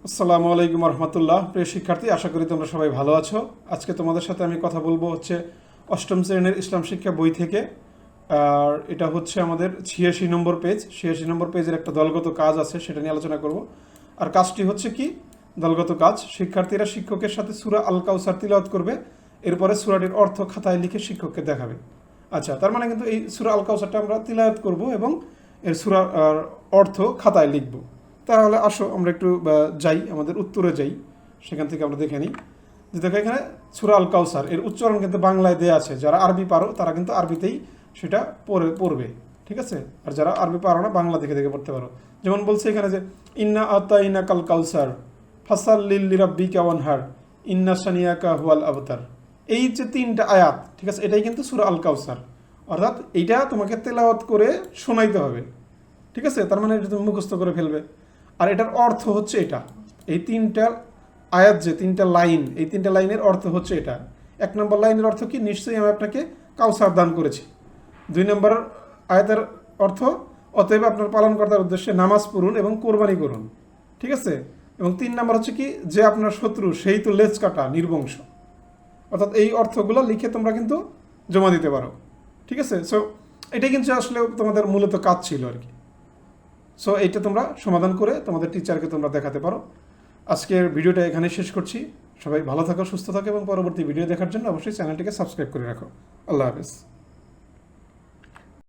আসসালামু আলাইকুম রহমতুল্লাহ। প্রিয় শিক্ষার্থী, আশা করি তোমরা সবাই ভালো আছো। আজকে তোমাদের সাথে আমি কথা বলবো হচ্ছে অষ্টম শ্রেণীর ইসলাম শিক্ষা বই থেকে। আর এটা হচ্ছে আমাদের 86 নম্বর পেজ। 86 নম্বর পেজের একটা দলগত কাজ আছে, সেটা নিয়ে আলোচনা করব। আর কাজটি হচ্ছে কি, দলগত কাজ। শিক্ষার্থীরা শিক্ষকের সাথে সূরা আল কাউসার তিলাওয়াত করবে, এরপরে সূরাটির অর্থ খাতায় লিখে শিক্ষককে দেখাবে। আচ্ছা, তার মানে কিন্তু এই সূরা আল কাউসারটা আমরা তিলাওয়াত করব এবং এর সূরার অর্থ খাতায় লিখব। তাহলে আসো আমরা একটু যাই, আমাদের উত্তরে যাই, সেখান থেকে আমরা দেখে নিই যে দেখো এখানে সূরা আল কাউসার এর উচ্চারণ কিন্তু বাংলায় দেওয়া আছে। যারা আরবি পারো তারা কিন্তু আরবিতেই সেটা পড়বে, ঠিক আছে? আর যারা আরবি পারো না, বাংলা দেখে দেখে পড়তে পারো। যেমন বলছে এখানে যে ইন্না আতাইনা কাল কাউসার ফাসাল্লিল লিরাব্বিকা ওয়ানহার ইন্না শানিয়াকা হুয়াল আবতার। এই যে তিনটা আয়াত, ঠিক আছে, এটাই কিন্তু সূরা আল কাউসার। অর্থাৎ এইটা তোমাকে তেলাওয়াত করে শোনাইতে হবে, ঠিক আছে? তার মানে এটা তুমি মুখস্থ করে ফেলবে। আর এটার অর্থ হচ্ছে এটা, এই তিনটা আয়াত যে তিনটা লাইন, এই তিনটা লাইনের অর্থ হচ্ছে এটা। 1 নম্বর লাইনের অর্থ কি? নিশ্চয়ই আমি আপনাকে কাউসার দান করেছি। 2 নম্বর আয়াতের অর্থ অতএব আপনার পালনকর্তার উদ্দেশ্যে নামাজ পড়ুন এবং কোরবানি করুন, ঠিক আছে? এবং 3 নম্বর হচ্ছে কি, যে আপনার শত্রু সেই তো লেজ কাটা নির্বংশ। অর্থাৎ এই অর্থগুলো লিখে তোমরা কিন্তু জমা দিতে পারো, ঠিক আছে? সো এটাই কিন্তু আসলে তোমাদের মূলত কাজ ছিল আর কি। সো এইটা তোমরা সমাধান করে তোমাদের টিচারকে তোমরা দেখাতে পারো। আজকের ভিডিওটা এখানে শেষ করছি। সবাই ভালো থাকো, সুস্থ থাকো এবং পরবর্তী ভিডিও দেখার জন্য অবশ্যই চ্যানেলটিকে সাবস্ক্রাইব করে রাখো। আল্লাহ হাফেজ।